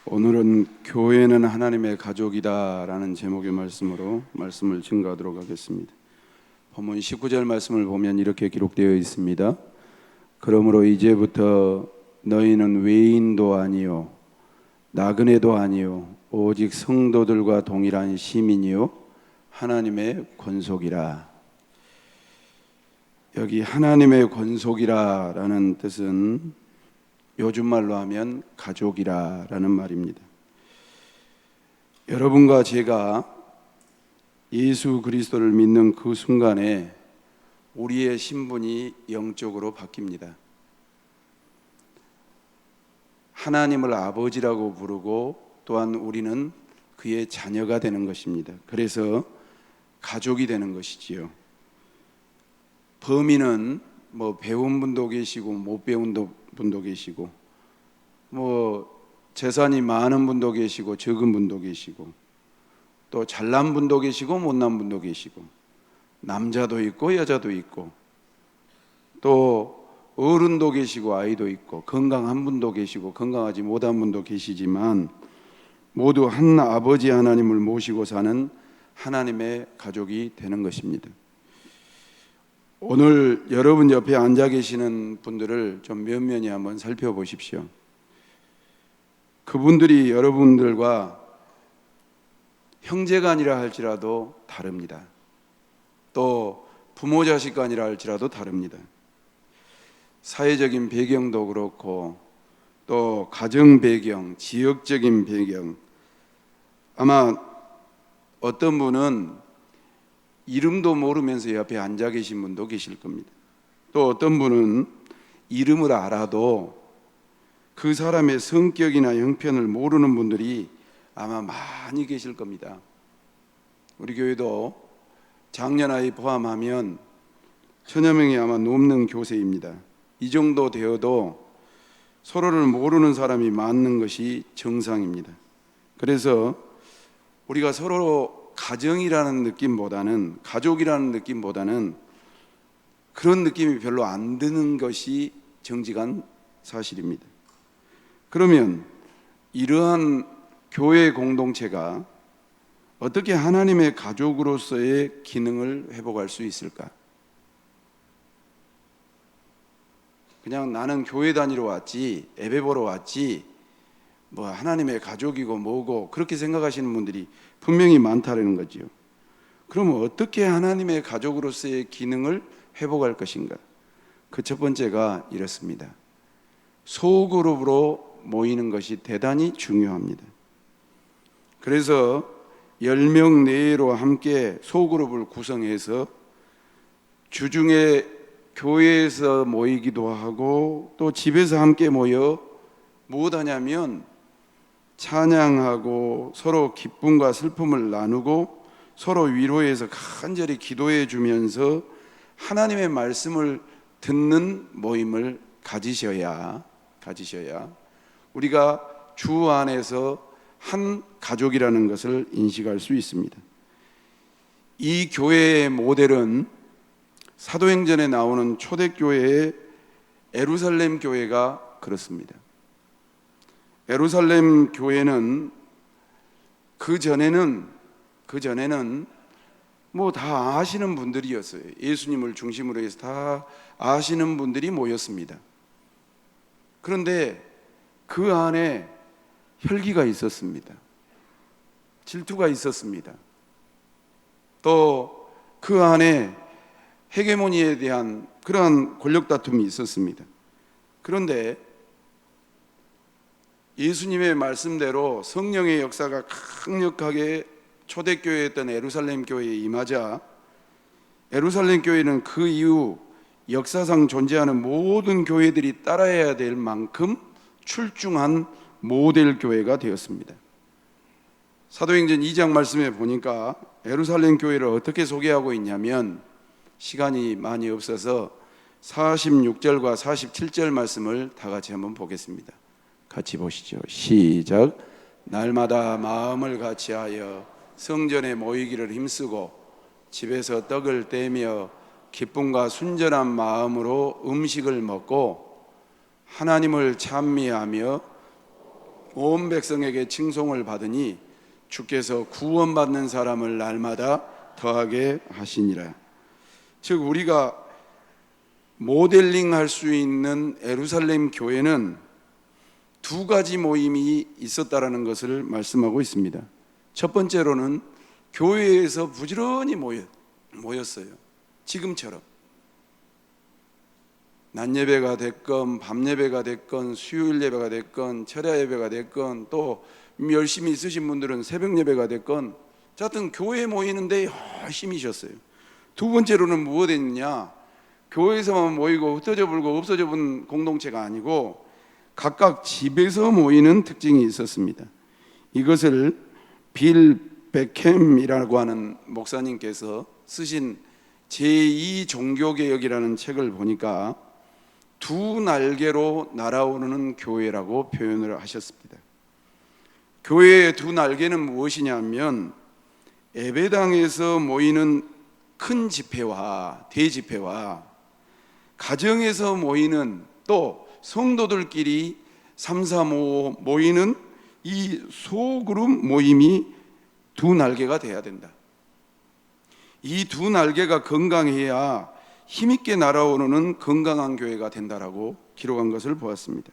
오늘은 교회는 하나님의 가족이다 라는 제목의 말씀으로 말씀을 증거하도록 하겠습니다. 본문 19절 말씀을 보면 이렇게 기록되어 있습니다. 그러므로 이제부터 너희는 외인도 아니요 나그네도 아니요 오직 성도들과 동일한 시민이요 하나님의 권속이라. 여기 하나님의 권속이라 라는 뜻은 요즘 말로 하면 가족이라 라는 말입니다. 여러분과 제가 예수 그리스도를 믿는 그 순간에 우리의 신분이 영적으로 바뀝니다. 하나님을 아버지라고 부르고 또한 우리는 그의 자녀가 되는 것입니다. 그래서 가족이 되는 것이지요. 범인은 배운 분도 계시고 못 배운 분도 계시고 재산이 많은 분도 계시고 적은 분도 계시고 또 잘난 분도 계시고 못난 분도 계시고 남자도 있고 여자도 있고 또 어른도 계시고 아이도 있고 건강한 분도 계시고 건강하지 못한 분도 계시지만 모두 한 아버지 하나님을 모시고 사는 하나님의 가족이 되는 것입니다. 오늘 여러분 옆에 앉아 계시는 분들을 좀 면면히 한번 살펴보십시오. 그분들이 여러분들과 형제간이라 할지라도 다릅니다. 또 부모 자식간이라 할지라도 다릅니다. 사회적인 배경도 그렇고 또 가정 배경, 지역적인 배경, 아마 어떤 분은 이름도 모르면서 옆에 앉아 계신 분도 계실 겁니다. 또 어떤 분은 이름을 알아도 그 사람의 성격이나 형편을 모르는 분들이 아마 많이 계실 겁니다. 우리 교회도 작년 아이 포함하면 1000여 명이 아마 넘는 교세입니다. 이 정도 되어도 서로를 모르는 사람이 많은 것이 정상입니다. 그래서 우리가 서로 가정이라는 느낌보다는, 가족이라는 느낌보다는 그런 느낌이 별로 안 드는 것이 정직한 사실입니다. 그러면 이러한 교회 공동체가 어떻게 하나님의 가족으로서의 기능을 회복할 수 있을까? 그냥 나는 교회 다니러 왔지, 예배 보러 왔지, 하나님의 가족이고 뭐고 그렇게 생각하시는 분들이 분명히 많다는 거지요. 그러면 어떻게 하나님의 가족으로서의 기능을 회복할 것인가? 그 첫 번째가 이렇습니다. 소그룹으로 모이는 것이 대단히 중요합니다. 그래서 10명 내외로 함께 소그룹을 구성해서 주중에 교회에서 모이기도 하고 또 집에서 함께 모여 무엇 하냐면 찬양하고 서로 기쁨과 슬픔을 나누고 서로 위로해서 간절히 기도해 주면서 하나님의 말씀을 듣는 모임을 가지셔야 우리가 주 안에서 한 가족이라는 것을 인식할 수 있습니다. 이 교회의 모델은 사도행전에 나오는 초대교회의 예루살렘 교회가 그렇습니다. 예루살렘 교회는 그 전에는 다 아시는 분들이었어요. 예수님을 중심으로 해서 다 아시는 분들이 모였습니다. 그런데 그 안에 혈기가 있었습니다. 질투가 있었습니다. 또 그 안에 헤게모니에 대한 그러한 권력 다툼이 있었습니다. 그런데 예수님의 말씀대로 성령의 역사가 강력하게 초대교회였던 예루살렘 교회에 임하자 예루살렘 교회는 그 이후 역사상 존재하는 모든 교회들이 따라해야 될 만큼 출중한 모델 교회가 되었습니다. 사도행전 2장 말씀에 보니까 예루살렘 교회를 어떻게 소개하고 있냐면 시간이 많이 없어서 46절과 47절 말씀을 다 같이 한번 보겠습니다. 같이 보시죠. 시작. 날마다 마음을 같이하여 성전에 모이기를 힘쓰고 집에서 떡을 떼며 기쁨과 순전한 마음으로 음식을 먹고 하나님을 찬미하며 온 백성에게 칭송을 받으니 주께서 구원받는 사람을 날마다 더하게 하시니라. 즉 우리가 모델링할 수 있는 예루살렘 교회는 두 가지 모임이 있었다라는 것을 말씀하고 있습니다. 첫 번째로는 교회에서 부지런히 모였어요. 지금처럼 낮 예배가 됐건 밤 예배가 됐건 수요일 예배가 됐건 철야 예배가 됐건 또 열심히 있으신 분들은 새벽 예배가 됐건 하여튼 교회에 모이는데 열심히 쉬었어요. 두 번째로는 무엇 했느냐, 교회에서만 모이고 흩어져 불고 없어져 본 공동체가 아니고 각각 집에서 모이는 특징이 있었습니다. 이것을 빌 베캠이라고 하는 목사님께서 쓰신 제2 종교개혁이라는 책을 보니까 두 날개로 날아오르는 교회라고 표현을 하셨습니다. 교회의 두 날개는 무엇이냐면 예배당에서 모이는 큰 집회와 대집회와 가정에서 모이는 또 성도들끼리 3, 4, 5 모이는 이 소그룹 모임이 두 날개가 돼야 된다. 이 두 날개가 건강해야 힘있게 날아오르는 건강한 교회가 된다라고 기록한 것을 보았습니다.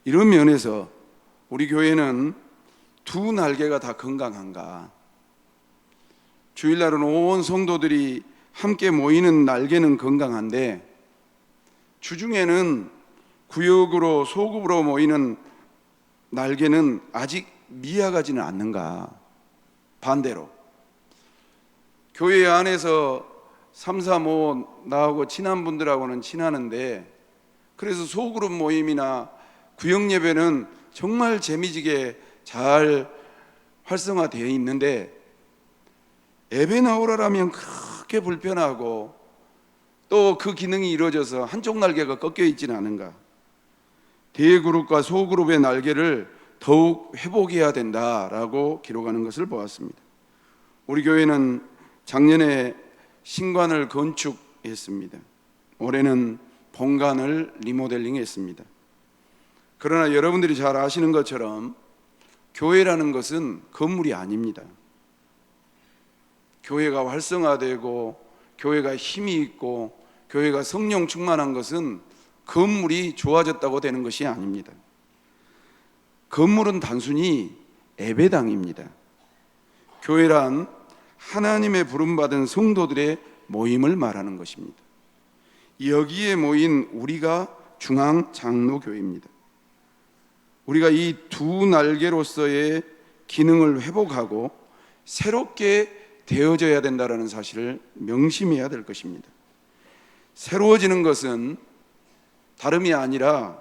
이런 면에서 우리 교회는 두 날개가 다 건강한가? 주일날은 온 성도들이 함께 모이는 날개는 건강한데 주중에는 구역으로 소급으로 모이는 날개는 아직 미약하지는 않는가? 반대로 교회 안에서 3, 4, 5 나하고 친한 분들하고는 친하는데 그래서 소그룹 모임이나 구역 예배는 정말 재미지게 잘 활성화되어 있는데 예배 나오라면 그렇게 불편하고 또 그 기능이 이루어져서 한쪽 날개가 꺾여 있지는 않은가? 대그룹과 소그룹의 날개를 더욱 회복해야 된다라고 기록하는 것을 보았습니다. 우리 교회는 작년에 신관을 건축했습니다. 올해는 본관을 리모델링했습니다. 그러나 여러분들이 잘 아시는 것처럼 교회라는 것은 건물이 아닙니다. 교회가 활성화되고 교회가 힘이 있고 교회가 성령 충만한 것은 건물이 좋아졌다고 되는 것이 아닙니다. 건물은 단순히 예배당입니다. 교회란 하나님의 부름받은 성도들의 모임을 말하는 것입니다. 여기에 모인 우리가 중앙장로교회입니다. 우리가 이 두 날개로서의 기능을 회복하고 새롭게 되어져야 된다는 사실을 명심해야 될 것입니다. 새로워지는 것은 다름이 아니라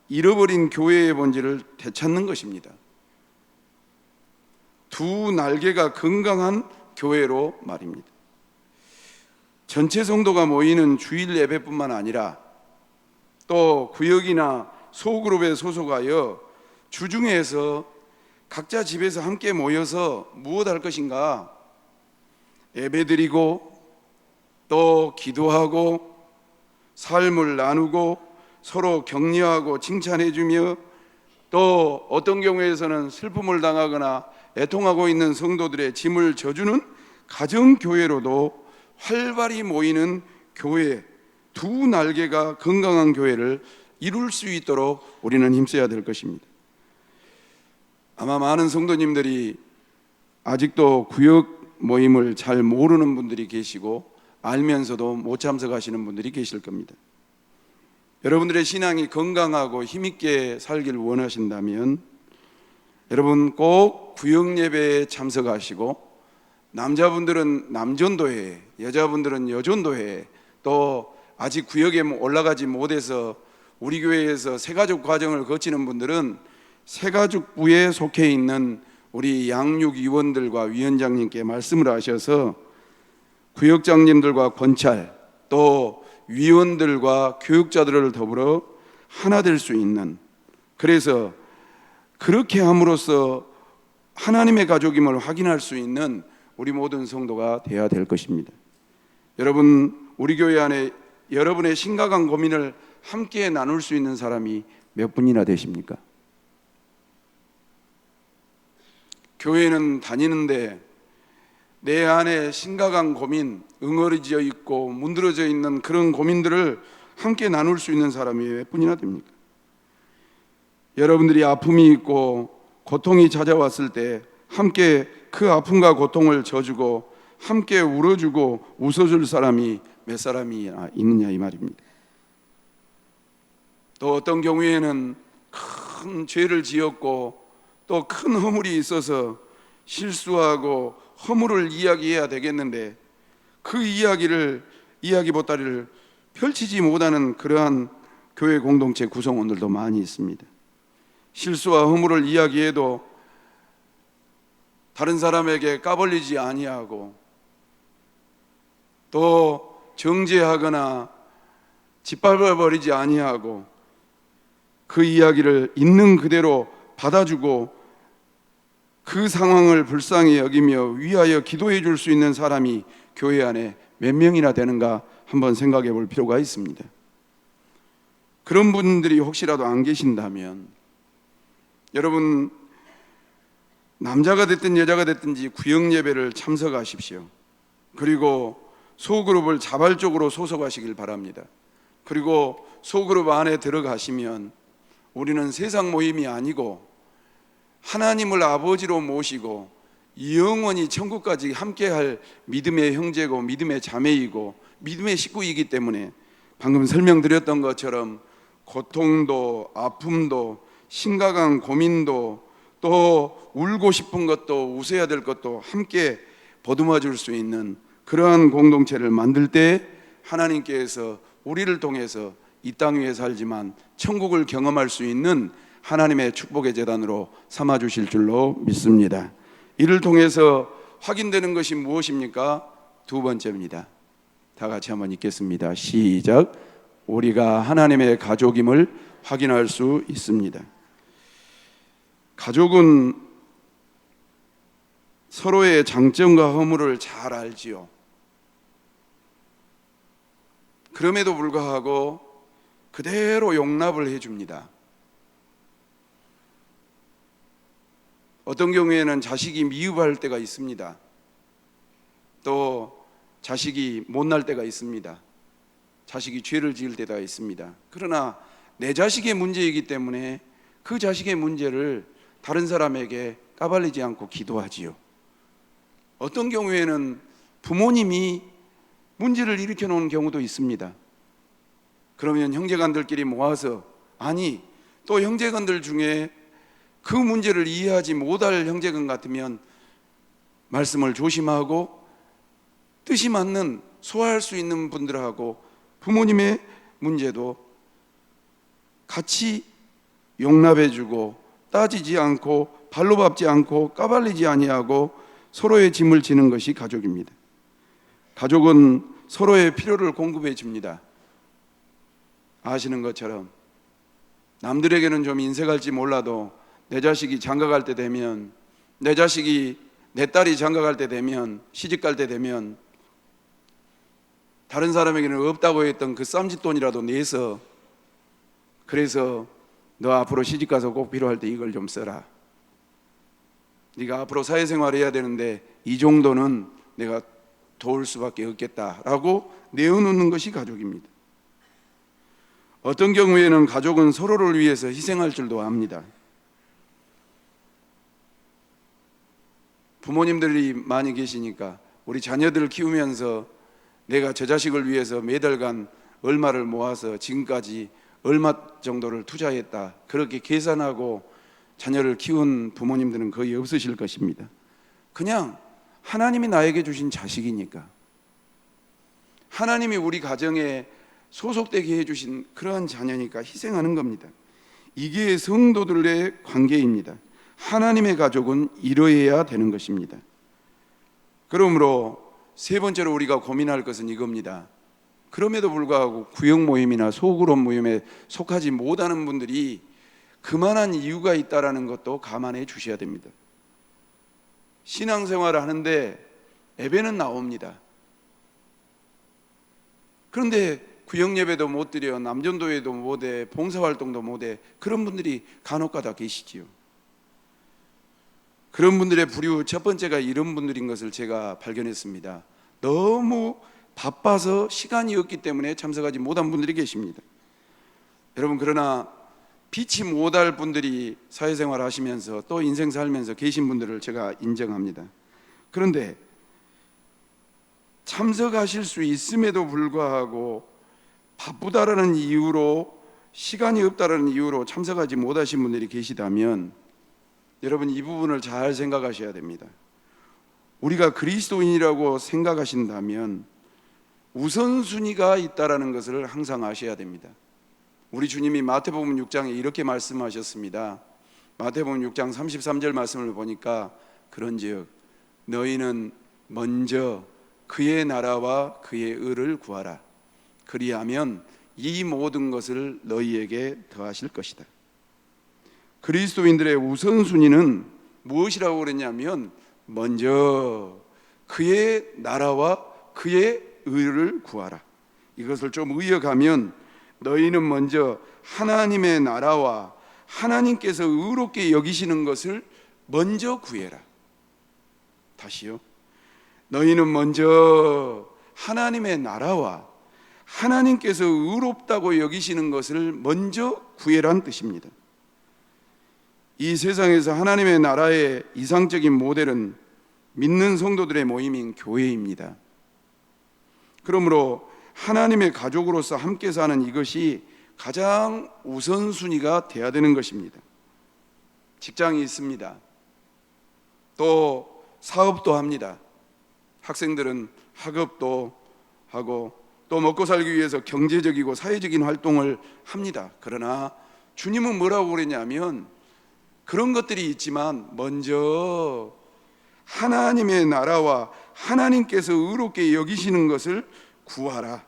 잃어버린 교회의 본질을 되찾는 것입니다. 두 날개가 건강한 교회로 말입니다. 전체 성도가 모이는 주일 예배뿐만 아니라 또 구역이나 소그룹에 소속하여 주중에서 각자 집에서 함께 모여서 무엇 할 것인가? 예배드리고 또 기도하고 삶을 나누고 서로 격려하고 칭찬해주며 또 어떤 경우에서는 슬픔을 당하거나 애통하고 있는 성도들의 짐을 져주는 가정교회로도 활발히 모이는 교회, 두 날개가 건강한 교회를 이룰 수 있도록 우리는 힘써야 될 것입니다. 아마 많은 성도님들이 아직도 구역 모임을 잘 모르는 분들이 계시고 알면서도 못 참석하시는 분들이 계실 겁니다. 여러분들의 신앙이 건강하고 힘있게 살기를 원하신다면 여러분 꼭 구역 예배에 참석하시고 남자분들은 남전도회, 여자분들은 여전도회, 또 아직 구역에 올라가지 못해서 우리 교회에서 새가족 과정을 거치는 분들은 새가족부에 속해 있는 우리 양육위원들과 위원장님께 말씀을 하셔서 구역장님들과 권찰 또 위원들과 교육자들을 더불어 하나 될 수 있는, 그래서 그렇게 함으로써 하나님의 가족임을 확인할 수 있는 우리 모든 성도가 되어야 될 것입니다. 여러분, 우리 교회 안에 여러분의 심각한 고민을 함께 나눌 수 있는 사람이 몇 분이나 되십니까? 교회는 다니는데 내 안에 심각한 고민, 응어리져 있고 문드러져 있는 그런 고민들을 함께 나눌 수 있는 사람이 몇 분이나 됩니까? 여러분들이 아픔이 있고 고통이 찾아왔을 때 함께 그 아픔과 고통을 져주고 함께 울어주고 웃어줄 사람이 몇 사람이 있느냐 이 말입니다. 또 어떤 경우에는 큰 죄를 지었고 또 큰 허물이 있어서 실수하고 허물을 이야기해야 되겠는데 그 이야기 보따리를 펼치지 못하는 그러한 교회 공동체 구성원들도 많이 있습니다. 실수와 허물을 이야기해도 다른 사람에게 까발리지 아니하고 또 정죄하거나 짓밟아버리지 아니하고 그 이야기를 있는 그대로 받아주고 그 상황을 불쌍히 여기며 위하여 기도해 줄 수 있는 사람이 교회 안에 몇 명이나 되는가 한번 생각해 볼 필요가 있습니다. 그런 분들이 혹시라도 안 계신다면 여러분, 남자가 됐든 여자가 됐든지 구역 예배를 참석하십시오. 그리고 소그룹을 자발적으로 소속하시길 바랍니다. 그리고 소그룹 안에 들어가시면 우리는 세상 모임이 아니고 하나님을 아버지로 모시고 영원히 천국까지 함께할 믿음의 형제고 믿음의 자매이고 믿음의 식구이기 때문에 방금 설명드렸던 것처럼 고통도 아픔도 심각한 고민도 또 울고 싶은 것도 웃어야 될 것도 함께 보듬어 줄 수 있는 그러한 공동체를 만들 때 하나님께서 우리를 통해서 이 땅 위에 살지만 천국을 경험할 수 있는 하나님의 축복의 재단으로 삼아 주실 줄로 믿습니다. 이를 통해서 확인되는 것이 무엇입니까? 두 번째입니다. 다 같이 한번 읽겠습니다. 시작. 우리가 하나님의 가족임을 확인할 수 있습니다. 가족은 서로의 장점과 허물을 잘 알지요. 그럼에도 불구하고 그대로 용납을 해줍니다. 어떤 경우에는 자식이 미흡할 때가 있습니다. 또 자식이 못날 때가 있습니다. 자식이 죄를 지을 때가 있습니다. 그러나 내 자식의 문제이기 때문에 그 자식의 문제를 다른 사람에게 까발리지 않고 기도하지요. 어떤 경우에는 부모님이 문제를 일으켜 놓은 경우도 있습니다. 그러면 형제간들끼리 모아서 또 형제간들 중에 그 문제를 이해하지 못할 형제간 같으면 말씀을 조심하고 뜻이 맞는 소화할 수 있는 분들하고 부모님의 문제도 같이 용납해주고 따지지 않고 발로 밟지 않고 까발리지 아니하고 서로의 짐을 지는 것이 가족입니다. 가족은 서로의 필요를 공급해 줍니다. 아시는 것처럼 남들에게는 좀 인색할지 몰라도 내 자식이 장가갈 때 되면 내 딸이 장가갈 때 되면 시집갈 때 되면 다른 사람에게는 없다고 했던 그 쌈짓돈이라도 내서 그래서 너 앞으로 시집가서 꼭 필요할 때 이걸 좀 써라. 네가 앞으로 사회생활 해야 되는데 이 정도는 내가 도울 수밖에 없겠다라고 내어놓는 것이 가족입니다. 어떤 경우에는 가족은 서로를 위해서 희생할 줄도 압니다. 부모님들이 많이 계시니까 우리 자녀들을 키우면서 내가 저 자식을 위해서 매달간 얼마를 모아서 지금까지 얼마 정도를 투자했다, 그렇게 계산하고 자녀를 키운 부모님들은 거의 없으실 것입니다. 그냥 하나님이 나에게 주신 자식이니까, 하나님이 우리 가정에 소속되게 해주신 그러한 자녀니까 희생하는 겁니다. 이게 성도들의 관계입니다. 하나님의 가족은 이러해야 되는 것입니다. 그러므로 세 번째로 우리가 고민할 것은 이겁니다. 그럼에도 불구하고 구역 모임이나 소그룹 모임에 속하지 못하는 분들이 그만한 이유가 있다는 것도 감안해 주셔야 됩니다. 신앙생활을 하는데 예배는 나옵니다. 그런데 구역 예배도 못 드려, 남전도회도 못해, 봉사활동도 못해, 그런 분들이 간혹가다 계시지요. 그런 분들의 부류 첫 번째가 이런 분들인 것을 제가 발견했습니다. 너무 바빠서 시간이 없기 때문에 참석하지 못한 분들이 계십니다. 여러분, 그러나 피치 못할 분들이 사회생활 하시면서 또 인생 살면서 계신 분들을 제가 인정합니다. 그런데 참석하실 수 있음에도 불구하고 바쁘다라는 이유로, 시간이 없다라는 이유로 참석하지 못하신 분들이 계시다면 여러분, 이 부분을 잘 생각하셔야 됩니다. 우리가 그리스도인이라고 생각하신다면 우선순위가 있다라는 것을 항상 아셔야 됩니다. 우리 주님이 마태복음 6장에 이렇게 말씀하셨습니다. 마태복음 6장 33절 말씀을 보니까 그런즉 너희는 먼저 그의 나라와 그의 의를 구하라. 그리하면 이 모든 것을 너희에게 더하실 것이다. 그리스도인들의 우선순위는 무엇이라고 그랬냐면 먼저 그의 나라와 그의 의를 구하라. 이것을 좀 이어가면 너희는 먼저 하나님의 나라와 하나님께서 의롭게 여기시는 것을 먼저 구해라. 다시요. 너희는 먼저 하나님의 나라와 하나님께서 의롭다고 여기시는 것을 먼저 구해라는 뜻입니다. 이 세상에서 하나님의 나라의 이상적인 모델은 믿는 성도들의 모임인 교회입니다. 그러므로 하나님의 가족으로서 함께 사는 이것이 가장 우선순위가 돼야 되는 것입니다. 직장이 있습니다. 또 사업도 합니다. 학생들은 학업도 하고 또 먹고 살기 위해서 경제적이고 사회적인 활동을 합니다. 그러나 주님은 뭐라고 그랬냐면 그런 것들이 있지만 먼저 하나님의 나라와 하나님께서 의롭게 여기시는 것을 구하라.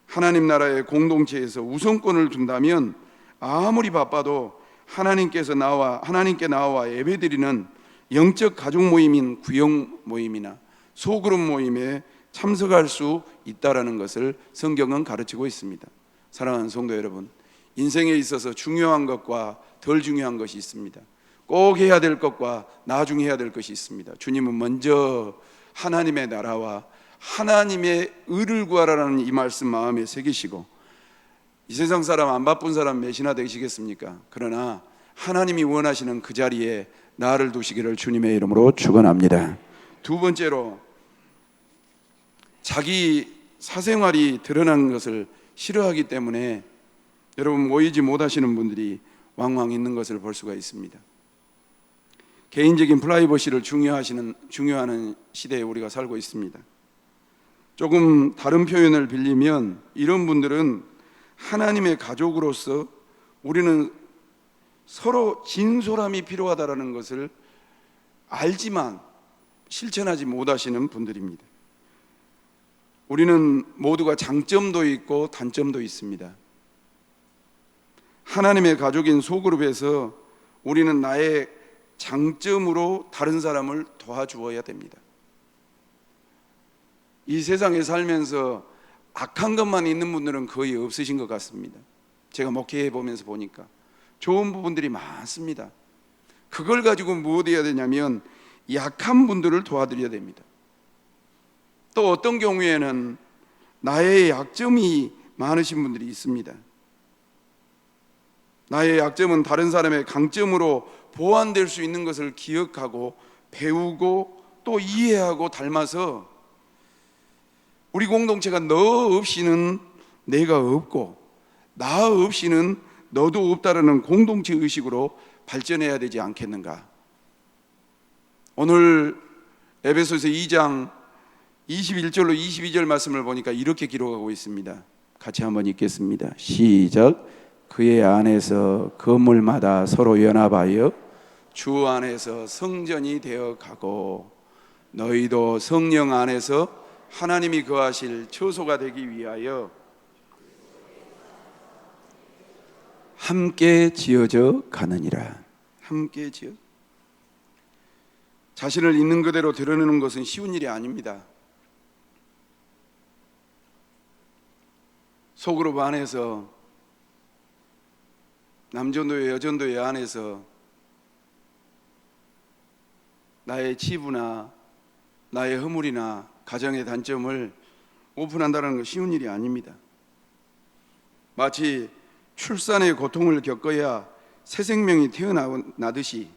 하나님 나라의 공동체에서 우선권을 둔다면 아무리 바빠도 하나님께 나와 예배드리는 영적 가족 모임인 구역 모임이나 소그룹 모임에 참석할 수 있다라는 것을 성경은 가르치고 있습니다. 사랑하는 성도 여러분, 인생에 있어서 중요한 것과 덜 중요한 것이 있습니다. 꼭 해야 될 것과 나중에 해야 될 것이 있습니다. 주님은 먼저 하나님의 나라와 하나님의 의를 구하라는 이 말씀 마음에 새기시고, 이 세상 사람 안 바쁜 사람 몇이나 되시겠습니까? 그러나 하나님이 원하시는 그 자리에 나를 두시기를 주님의 이름으로 축원합니다. 두 번째로, 자기 사생활이 드러나는 것을 싫어하기 때문에 여러분 모이지 못하시는 분들이 왕왕 있는 것을 볼 수가 있습니다. 개인적인 프라이버시를 중요하는 시대에 우리가 살고 있습니다. 조금 다른 표현을 빌리면 이런 분들은 하나님의 가족으로서 우리는 서로 진솔함이 필요하다는 것을 알지만 실천하지 못하시는 분들입니다. 우리는 모두가 장점도 있고 단점도 있습니다. 하나님의 가족인 소그룹에서 우리는 나의 장점으로 다른 사람을 도와주어야 됩니다. 이 세상에 살면서 악한 것만 있는 분들은 거의 없으신 것 같습니다. 제가 목회해 보면서 보니까 좋은 부분들이 많습니다. 그걸 가지고 무엇 해야 되냐면 약한 분들을 도와드려야 됩니다. 또 어떤 경우에는 나의 약점이 많으신 분들이 있습니다. 나의 약점은 다른 사람의 강점으로 보완될 수 있는 것을 기억하고 배우고 또 이해하고 닮아서 우리 공동체가 너 없이는 내가 없고 나 없이는 너도 없다라는 공동체 의식으로 발전해야 되지 않겠는가. 오늘 에베소서 2장 21절로 22절 말씀을 보니까 이렇게 기록하고 있습니다. 같이 한번 읽겠습니다. 시작. 그의 안에서 건물마다 서로 연합하여 주 안에서 성전이 되어 가고 너희도 성령 안에서 하나님이 거하실 처소가 되기 위하여 함께 지어져 가느니라. 함께 지어. 자신을 있는 그대로 드러내는 것은 쉬운 일이 아닙니다. 소그룹 안에서, 남전도회 여전도회 안에서 나의 치부나 나의 허물이나 가정의 단점을 오픈한다는 건 쉬운 일이 아닙니다. 마치 출산의 고통을 겪어야 새 생명이 태어나듯이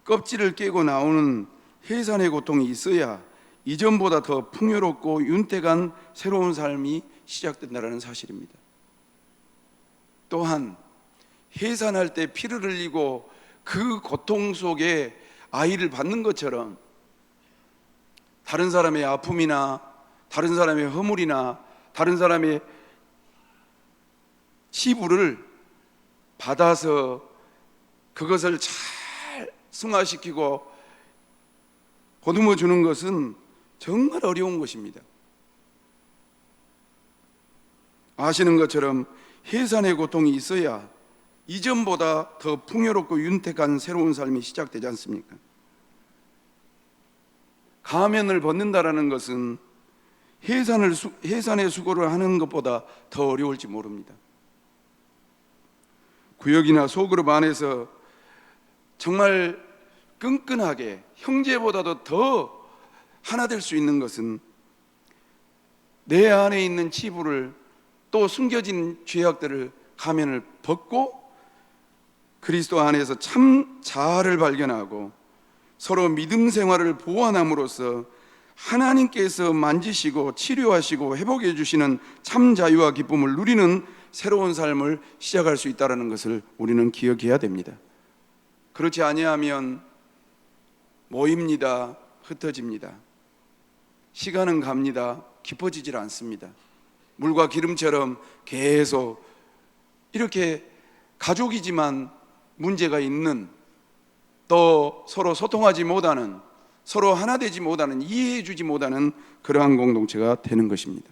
껍질을 깨고 나오는 해산의 고통이 있어야 이전보다 더 풍요롭고 윤택한 새로운 삶이 시작된다는 사실입니다. 또한 해산할 때 피를 흘리고 그 고통 속에 아이를 받는 것처럼 다른 사람의 아픔이나 다른 사람의 허물이나 다른 사람의 치부를 받아서 그것을 잘 승화시키고 보듬어 주는 것은 정말 어려운 것입니다. 아시는 것처럼 해산의 고통이 있어야 이전보다 더 풍요롭고 윤택한 새로운 삶이 시작되지 않습니까? 가면을 벗는다라는 것은 해산의 수고를 하는 것보다 더 어려울지 모릅니다. 구역이나 소그룹 안에서 정말 끈끈하게 형제보다도 더 하나 될 수 있는 것은 내 안에 있는 치부를 또 숨겨진 죄악들을 가면을 벗고 그리스도 안에서 참 자아를 발견하고 서로 믿음 생활을 보완함으로써 하나님께서 만지시고 치료하시고 회복해 주시는 참 자유와 기쁨을 누리는 새로운 삶을 시작할 수 있다는 것을 우리는 기억해야 됩니다. 그렇지 아니하면 모입니다. 흩어집니다. 시간은 갑니다. 깊어지질 않습니다. 물과 기름처럼 계속 이렇게 가족이지만 문제가 있는, 또 서로 소통하지 못하는, 서로 하나 되지 못하는, 이해해 주지 못하는 그러한 공동체가 되는 것입니다.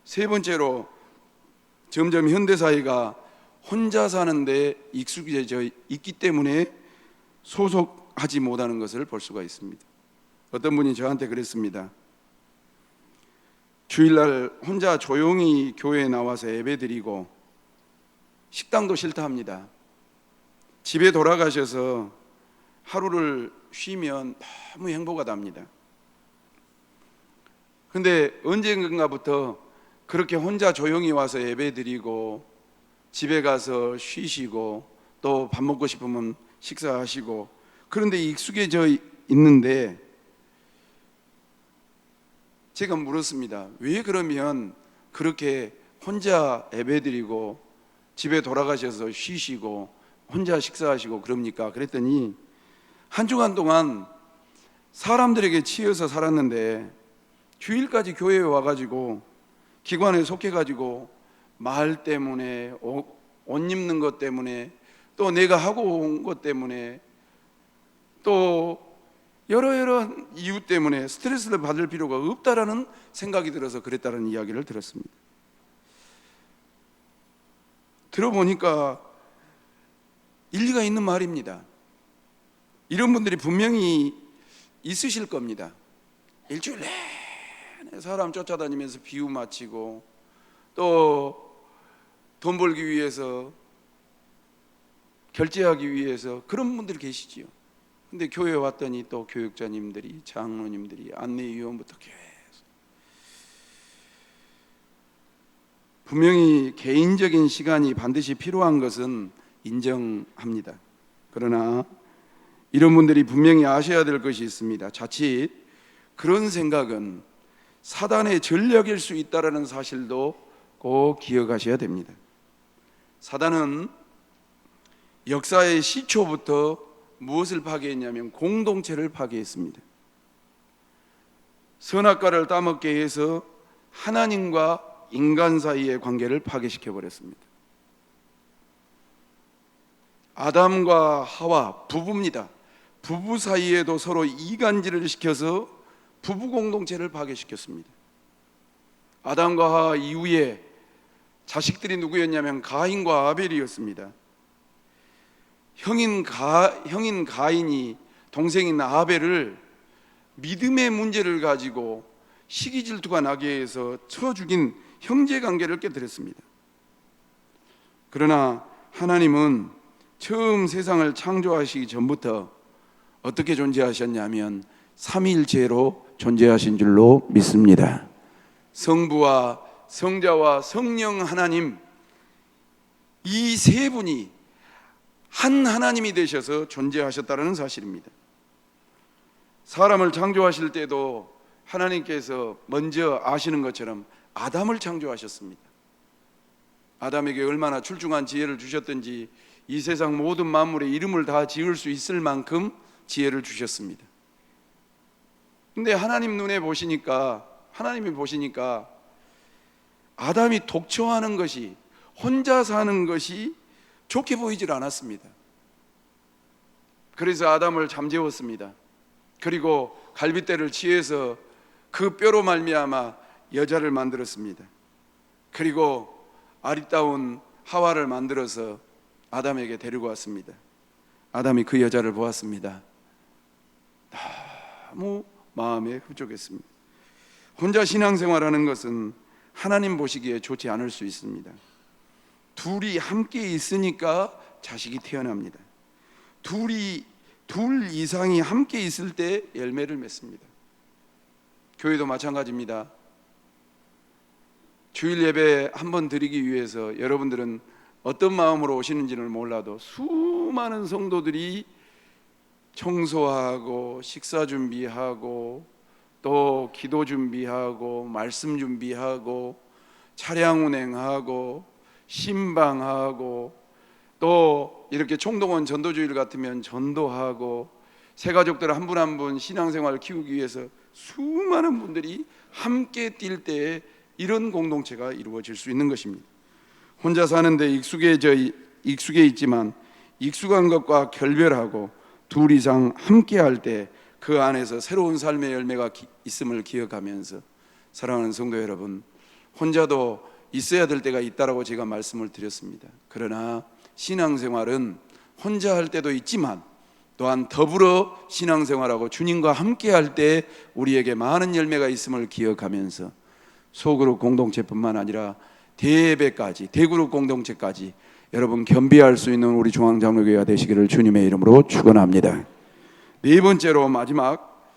세 번째로, 점점 현대사회가 혼자 사는데 익숙해져 있기 때문에 소속하지 못하는 것을 볼 수가 있습니다. 어떤 분이 저한테 그랬습니다. 주일날 혼자 조용히 교회에 나와서 예배드리고 식당도 싫다 합니다. 집에 돌아가셔서 하루를 쉬면 너무 행복하답니다. 근데 언젠가부터 그렇게 혼자 조용히 와서 예배드리고 집에 가서 쉬시고 또 밥 먹고 싶으면 식사하시고 그런데 익숙해져 있는데 제가 물었습니다. 왜 그러면 그렇게 혼자 예배드리고 집에 돌아가셔서 쉬시고 혼자 식사하시고 그럽니까? 그랬더니 한 주간 동안 사람들에게 치여서 살았는데 주일까지 교회에 와가지고 기관에 속해가지고 말 때문에 옷 입는 것 때문에 또 내가 하고 온 것 때문에 또 여러 이유 때문에 스트레스를 받을 필요가 없다라는 생각이 들어서 그랬다는 이야기를 들었습니다. 들어보니까 일리가 있는 말입니다. 이런 분들이 분명히 있으실 겁니다. 일주일 내내 사람 쫓아다니면서 비유 맞히고 또 돈 벌기 위해서 결제하기 위해서 그런 분들이 계시지요. 근데 교회에 왔더니 또 교육자님들이, 장로님들이, 안내위원부터 계속 분명히 개인적인 시간이 반드시 필요한 것은 인정합니다. 그러나 이런 분들이 분명히 아셔야 될 것이 있습니다. 자칫 그런 생각은 사단의 전략일 수 있다는 사실도 꼭 기억하셔야 됩니다. 사단은 역사의 시초부터 무엇을 파괴했냐면 공동체를 파괴했습니다. 선악과를 따먹게 해서 하나님과 인간 사이의 관계를 파괴시켜 버렸습니다. 아담과 하와 부부입니다. 부부 사이에도 서로 이간질을 시켜서 부부 공동체를 파괴시켰습니다. 아담과 하와 이후에 자식들이 누구였냐면 가인과 아벨이었습니다. 형인 가인이 동생인 아벨을 믿음의 문제를 가지고 시기 질투가 나게 해서 쳐 죽인 형제 관계를 깨뜨렸습니다. 그러나 하나님은 처음 세상을 창조하시기 전부터 어떻게 존재하셨냐면 삼위일체로 존재하신 줄로 믿습니다. 성부와 성자와 성령 하나님, 이 세 분이 한 하나님이 되셔서 존재하셨다는 사실입니다. 사람을 창조하실 때도 하나님께서 먼저 아시는 것처럼 아담을 창조하셨습니다. 아담에게 얼마나 출중한 지혜를 주셨든지 이 세상 모든 만물의 이름을 다 지을 수 있을 만큼 지혜를 주셨습니다. 근데 하나님이 보시니까 아담이 독처하는 것이, 혼자 사는 것이 좋게 보이질 않았습니다. 그래서 아담을 잠재웠습니다. 그리고 갈빗대를 취해서 그 뼈로 말미암아 여자를 만들었습니다. 그리고 아리따운 하와를 만들어서 아담에게 데리고 왔습니다. 아담이 그 여자를 보았습니다. 너무 마음에 흡족했습니다. 혼자 신앙생활하는 것은 하나님 보시기에 좋지 않을 수 있습니다. 둘이 함께 있으니까 자식이 태어납니다. 둘 이상이 함께 있을 때 열매를 맺습니다. 교회도 마찬가지입니다. 주일 예배 한번 드리기 위해서 여러분들은 어떤 마음으로 오시는지는 몰라도 수많은 성도들이 청소하고 식사 준비하고 또 기도 준비하고 말씀 준비하고 차량 운행하고 신방하고 또 이렇게 총동원 전도주일 같으면 전도하고 새가족들 한 분 한 분 신앙생활을 키우기 위해서 수많은 분들이 함께 뛸 때에 이런 공동체가 이루어질 수 있는 것입니다. 혼자 사는데 익숙해 있지만 익숙한 것과 결별하고 둘 이상 함께 할 때 그 안에서 새로운 삶의 열매가 있음을 기억하면서, 사랑하는 성도 여러분, 혼자도 있어야 될 때가 있다라고 제가 말씀을 드렸습니다. 그러나 신앙생활은 혼자 할 때도 있지만 또한 더불어 신앙생활하고 주님과 함께 할 때 우리에게 많은 열매가 있음을 기억하면서 소그룹 공동체뿐만 아니라 대예배까지, 대그룹 공동체까지 여러분 겸비할 수 있는 우리 중앙장로교회가 되시기를 주님의 이름으로 축원합니다. 네 번째로 마지막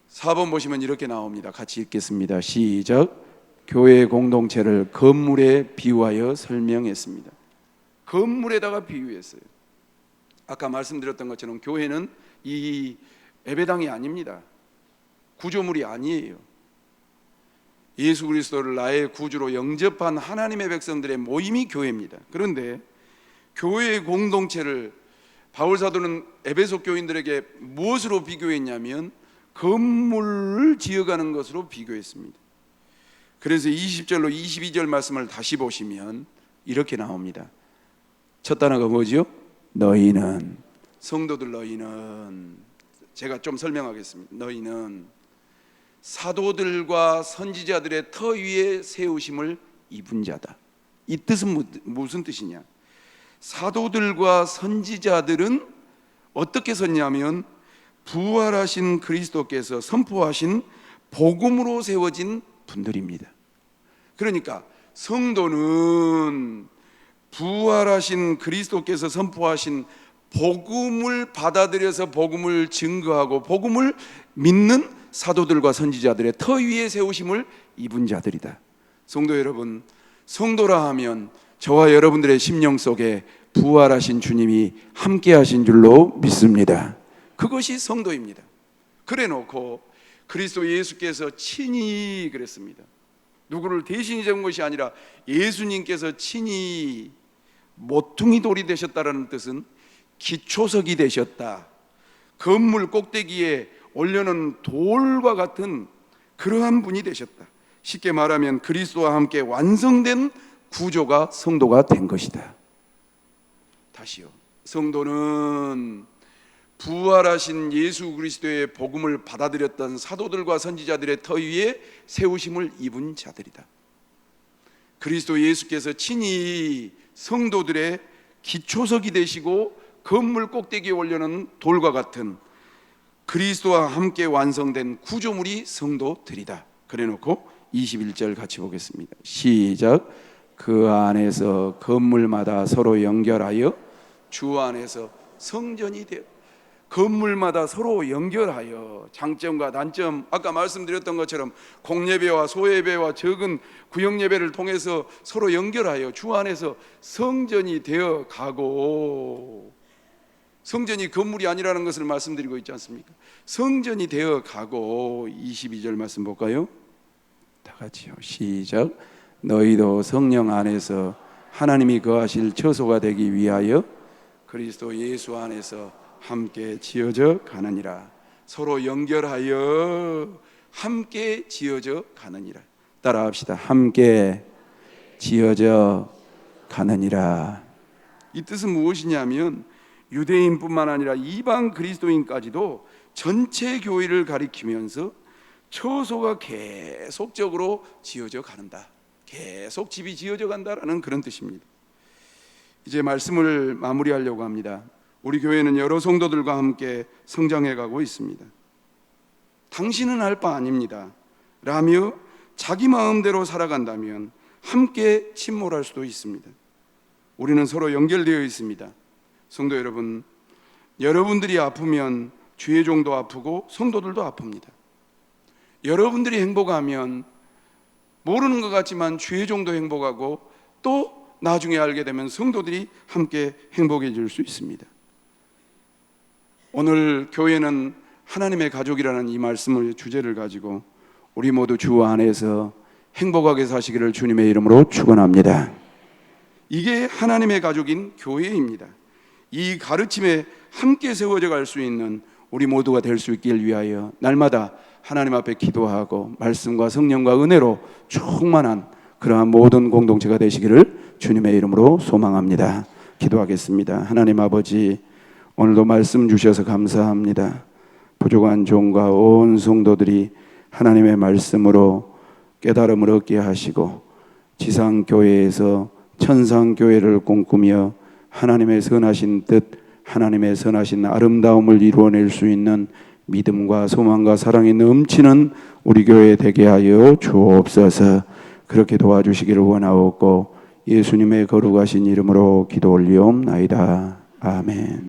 4번 보시면 이렇게 나옵니다. 같이 읽겠습니다. 시작. 교회 공동체를 건물에 비유하여 설명했습니다. 건물에다가 비유했어요. 아까 말씀드렸던 것처럼 교회는 이 예배당이 아닙니다. 구조물이 아니에요. 예수 그리스도를 나의 구주로 영접한 하나님의 백성들의 모임이 교회입니다. 그런데 교회의 공동체를 바울 사도는 에베소 교인들에게 무엇으로 비교했냐면 건물을 지어가는 것으로 비교했습니다. 그래서 20절로 22절 말씀을 다시 보시면 이렇게 나옵니다. 첫 단어가 뭐죠? 너희는, 성도들 너희는, 제가 좀 설명하겠습니다. 너희는 사도들과 선지자들의 터 위에 세우심을 입은 자다. 이 뜻은 무슨 뜻이냐? 사도들과 선지자들은 어떻게 섰냐면 부활하신 그리스도께서 선포하신 복음으로 세워진 분들입니다. 그러니까 성도는 부활하신 그리스도께서 선포하신 복음을 받아들여서 복음을 증거하고 복음을 믿는 사도들과 선지자들의 터 위에 세우심을 입은 자들이다. 성도 여러분, 성도라 하면 저와 여러분들의 심령 속에 부활하신 주님이 함께 하신 줄로 믿습니다. 그것이 성도입니다. 그래 놓고 그리스도 예수께서 친히 그랬습니다. 누구를 대신히 잡은 것이 아니라 예수님께서 친히 모퉁이 돌이 되셨다라는 뜻은 기초석이 되셨다. 건물 꼭대기에 올려놓은 돌과 같은 그러한 분이 되셨다. 쉽게 말하면 그리스도와 함께 완성된 구조가 성도가 된 것이다. 다시요. 성도는 부활하신 예수 그리스도의 복음을 받아들였던 사도들과 선지자들의 터 위에 세우심을 입은 자들이다. 그리스도 예수께서 친히 성도들의 기초석이 되시고 건물 꼭대기에 올려놓은 돌과 같은 그리스도와 함께 완성된 구조물이 성도들이다. 그래놓고 21절 같이 보겠습니다. 시작. 그 안에서 건물마다 서로 연결하여 주 안에서 성전이 되어, 건물마다 서로 연결하여 장점과 단점, 아까 말씀드렸던 것처럼 공예배와 소예배와 적은 구역예배를 통해서 서로 연결하여 주 안에서 성전이 되어 가고, 성전이 건물이 아니라는 것을 말씀드리고 있지 않습니까? 성전이 되어 가고. 22절 말씀 볼까요? 다 같이요, 시작. 너희도 성령 안에서 하나님이 거하실 처소가 되기 위하여 그리스도 예수 안에서 함께 지어져 가느니라. 서로 연결하여 함께 지어져 가느니라. 따라합시다. 함께 지어져 가느니라. 이 뜻은 무엇이냐면 유대인뿐만 아니라 이방 그리스도인까지도 전체 교회를 가리키면서 처소가 계속적으로 지어져 가는다, 계속 집이 지어져 간다라는 그런 뜻입니다. 이제 말씀을 마무리하려고 합니다. 우리 교회는 여러 성도들과 함께 성장해 가고 있습니다. 당신은 할 바 아닙니다 라며 자기 마음대로 살아간다면 함께 침몰할 수도 있습니다. 우리는 서로 연결되어 있습니다. 성도 여러분, 여러분들이 아프면 주의 종도 아프고 성도들도 아픕니다. 여러분들이 행복하면 모르는 것 같지만 주의 종도 행복하고, 또 나중에 알게 되면 성도들이 함께 행복해질 수 있습니다. 오늘 교회는 하나님의 가족이라는 이 말씀을 주제를 가지고 우리 모두 주 안에서 행복하게 사시기를 주님의 이름으로 축원합니다. 이게 하나님의 가족인 교회입니다. 이 가르침에 함께 세워져 갈 수 있는 우리 모두가 될 수 있길 위하여 날마다 하나님 앞에 기도하고 말씀과 성령과 은혜로 충만한 그러한 모든 공동체가 되시기를 주님의 이름으로 소망합니다. 기도하겠습니다. 하나님 아버지, 오늘도 말씀 주셔서 감사합니다. 부족한 종과 온 성도들이 하나님의 말씀으로 깨달음을 얻게 하시고 지상교회에서 천상교회를 꿈꾸며 하나님의 선하신 뜻, 하나님의 선하신 아름다움을 이루어낼 수 있는 믿음과 소망과 사랑이 넘치는 우리 교회 되게 하여 주옵소서. 그렇게 도와주시기를 원하옵고 예수님의 거룩하신 이름으로 기도 올리옵나이다. 아멘.